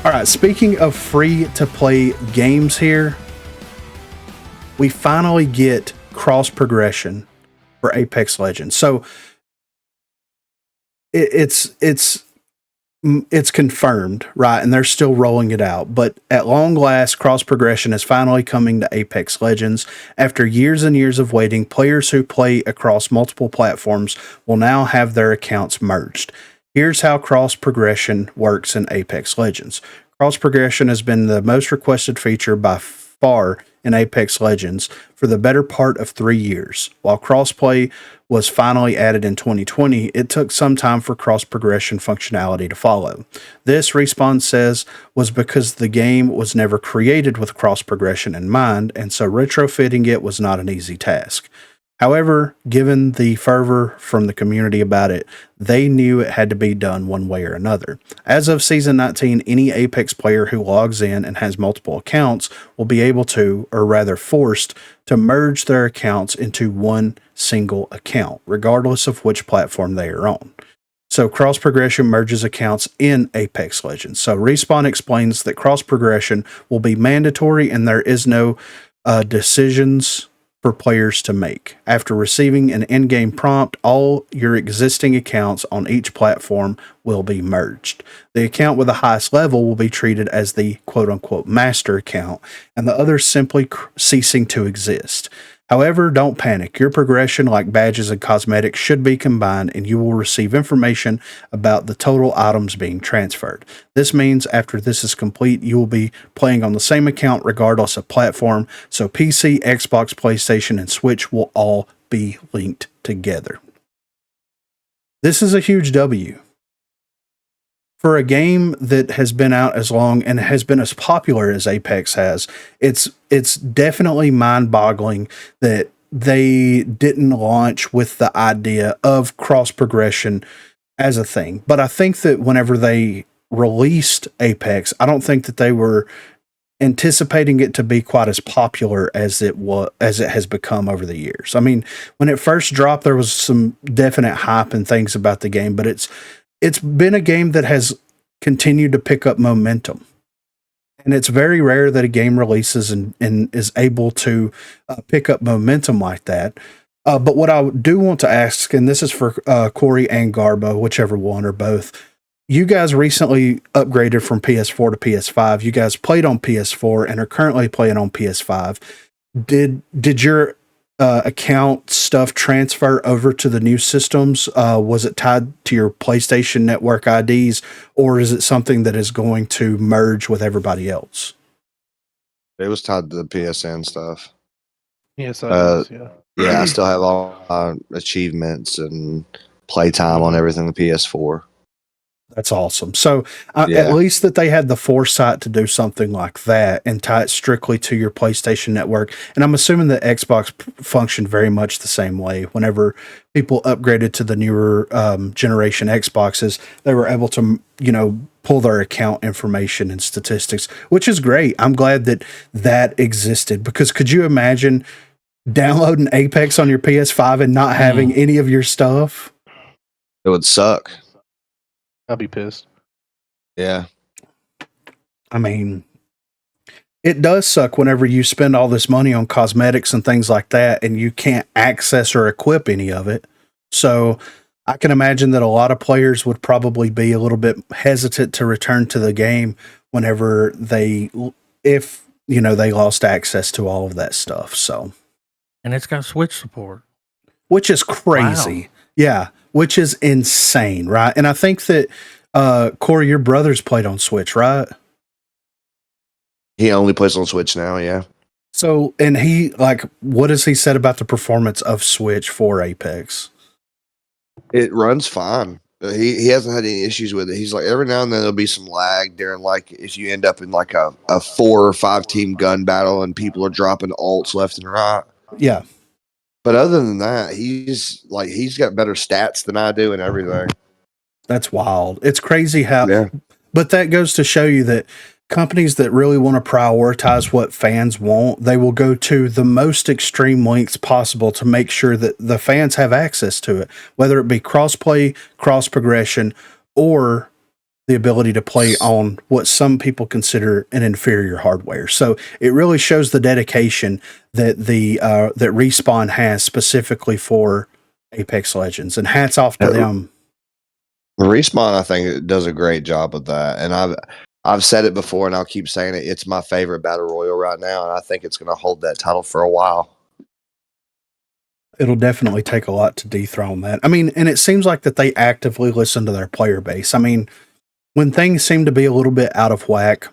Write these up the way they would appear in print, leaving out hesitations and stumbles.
All right, speaking of free-to-play games here, we finally get cross progression for Apex Legends. So it's confirmed, right? And they're still rolling it out. But at long last, cross progression is finally coming to Apex Legends. After years and years of waiting, players who play across multiple platforms will now have their accounts merged. Here's how cross progression works in Apex Legends. Cross progression has been the most requested feature by far in Apex Legends for the better part of 3 years. While crossplay was finally added in 2020, it took some time for cross progression functionality to follow. This, Respawn says, was because the game was never created with cross progression in mind, and so retrofitting it was not an easy task. However, given the fervor from the community about it, they knew it had to be done one way or another. As of Season 19, any Apex player who logs in and has multiple accounts will be able to, or rather forced, to merge their accounts into one single account, regardless of which platform they are on. So cross progression merges accounts in Apex Legends. So Respawn explains that cross progression will be mandatory and there is no decisions for players to make. After receiving an in-game prompt, all your existing accounts on each platform will be merged. The account with the highest level will be treated as the quote-unquote master account, and the others simply ceasing to exist. However, don't panic. Your progression, like badges and cosmetics, should be combined, and you will receive information about the total items being transferred. This means after this is complete, you will be playing on the same account regardless of platform, so PC, Xbox, PlayStation, and Switch will all be linked together. This is a huge W. For a game that has been out as long and has been as popular as Apex has, it's definitely mind-boggling that they didn't launch with the idea of cross progression as a thing. But I think that whenever they released Apex, I don't think that they were anticipating it to be quite as popular as it has become over the years. I mean, when it first dropped, there was some definite hype and things about the game, but it's been a game that has continued to pick up momentum. And it's very rare that a game releases and is able to pick up momentum like that. But what I do want to ask, and this is for Corey and Garbo, whichever one or both, you guys recently upgraded from PS4 to PS5. You guys played on PS4 and are currently playing on PS5. Did your account stuff transfer over to the new systems? Was it tied to your PlayStation Network IDs, or is it something that is going to merge with everybody else? It was tied to the PSN stuff. Yes, yeah. Yeah, I still have all my achievements and playtime on everything the PS4. That's awesome. So at least that they had the foresight to do something like that and tie it strictly to your PlayStation Network. And I'm assuming that Xbox functioned very much the same way. Whenever people upgraded to the newer generation Xboxes, they were able to, pull their account information and statistics, which is great. I'm glad that existed, because could you imagine downloading Apex on your PS5 and not having any of your stuff? It would suck. I'd be pissed. Yeah. I mean, it does suck whenever you spend all this money on cosmetics and things like that and you can't access or equip any of it. So I can imagine that a lot of players would probably be a little bit hesitant to return to the game whenever they lost access to all of that stuff. So, and it's got Switch support, which is crazy. Wow. Yeah. Which is insane, right? And I think that, Corey, your brother's played on Switch, right? He only plays on Switch now, yeah. So, and what has he said about the performance of Switch for Apex? It runs fine. He hasn't had any issues with it. He's like, every now and then there'll be some lag during, like, if you end up in like a 4 or 5 team gun battle and people are dropping ults left and right. Yeah. But other than that, he's got better stats than I do and everything. That's wild. It's crazy how, yeah. But that goes to show you that companies that really want to prioritize what fans want, they will go to the most extreme lengths possible to make sure that the fans have access to it, whether it be crossplay, cross progression, or the ability to play on what some people consider an inferior hardware. So it really shows the dedication that that Respawn has specifically for Apex Legends, and hats off to them. Respawn, I think, does a great job with that, and I've said it before, and I'll keep saying it. It's my favorite battle royale right now, and I think it's going to hold that title for a while. It'll definitely take a lot to dethrone that. I mean, and it seems like that they actively listen to their player base. I mean, when things seem to be a little bit out of whack,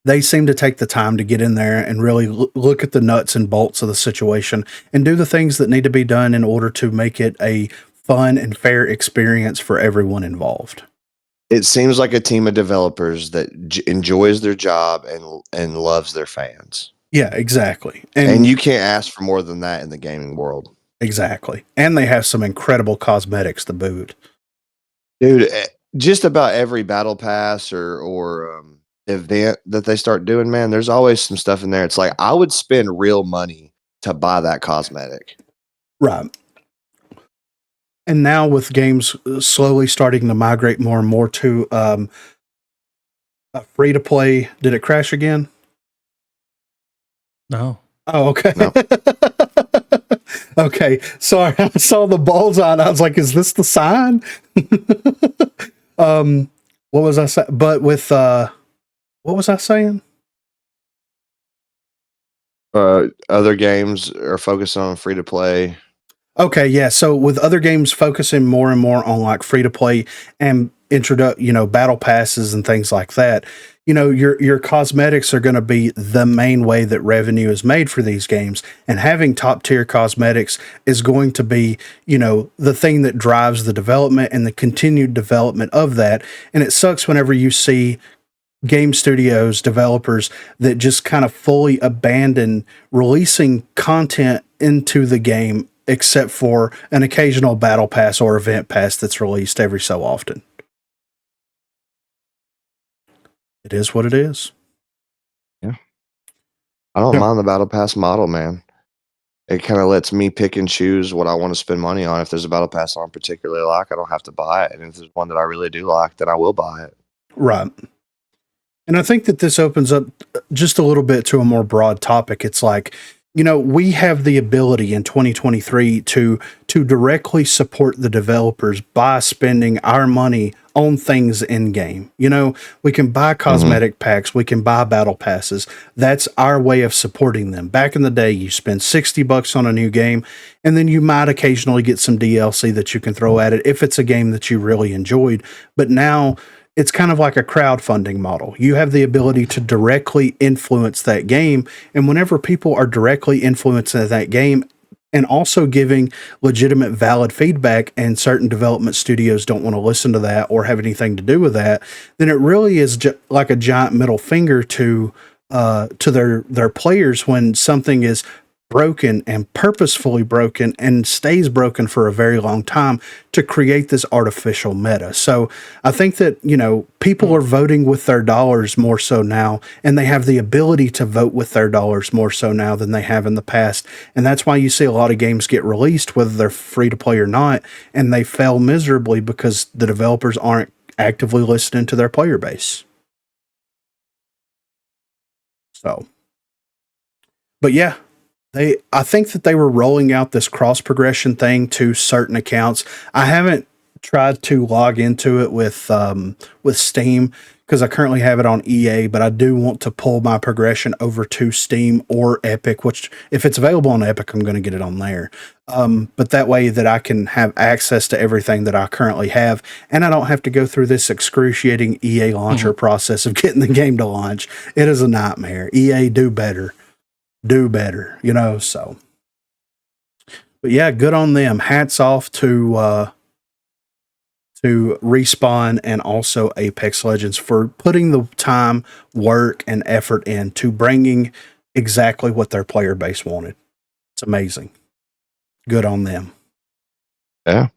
they seem to take the time to get in there and really look at the nuts and bolts of the situation and do the things that need to be done in order to make it a fun and fair experience for everyone involved. It seems like a team of developers that enjoys their job and loves their fans. Yeah, exactly. And you can't ask for more than that in the gaming world. Exactly. And they have some incredible cosmetics to boot. Dude, just about every battle pass or event that they start doing, man, there's always some stuff in there. It's like, I would spend real money to buy that cosmetic. Right. And now with games slowly starting to migrate more and more to a free to play, did it crash again? No. Oh, okay. No. Okay. Sorry. I saw the bullseye and I was like, is this the sign? What was I saying? But with, what was I saying? Other games are focused on free to play. Okay, yeah. So with other games focusing more and more on like free to play and battle passes and things like that, your cosmetics are going to be the main way that revenue is made for these games. And having top tier cosmetics is going to be, the thing that drives the development and the continued development of that. And it sucks whenever you see game studios, developers that just kind of fully abandon releasing content into the game, except for an occasional battle pass or event pass that's released every so often. It is what it is. Yeah. I don't mind the battle pass model, man. It kind of lets me pick and choose what I want to spend money on. If there's a battle pass I particularly like, I don't have to buy it. And if there's one that I really do like, then I will buy it. Right. And I think that this opens up just a little bit to a more broad topic. It's like, we have the ability in 2023 to directly support the developers by spending our money on things in game. We can buy cosmetic packs, we can buy battle passes. That's our way of supporting them. Back in the day, you spend $60 on a new game, and then you might occasionally get some DLC that you can throw at it if it's a game that you really enjoyed. But now it's kind of like a crowdfunding model. You have the ability to directly influence that game. And whenever people are directly influencing that game and also giving legitimate, valid feedback, and certain development studios don't want to listen to that or have anything to do with that, then it really is like a giant middle finger to their players when something is broken and purposefully broken and stays broken for a very long time to create this artificial meta. So I think that, people are voting with their dollars more so now, and they have the ability to vote with their dollars more so now than they have in the past. And that's why you see a lot of games get released, whether they're free to play or not, and they fail miserably because the developers aren't actively listening to their player base. So, but yeah, I think that they were rolling out this cross progression thing to certain accounts. I haven't tried to log into it with Steam because I currently have it on EA, but I do want to pull my progression over to Steam or Epic, which if it's available on Epic, I'm going to get it on there. But that way that I can have access to everything that I currently have, and I don't have to go through this excruciating EA launcher process of getting the game to launch. It is a nightmare. EA, do better. So. But yeah, good on them. Hats off to Respawn and also Apex Legends for putting the time, work, and effort into bringing exactly what their player base wanted. It's amazing. Good on them. Yeah.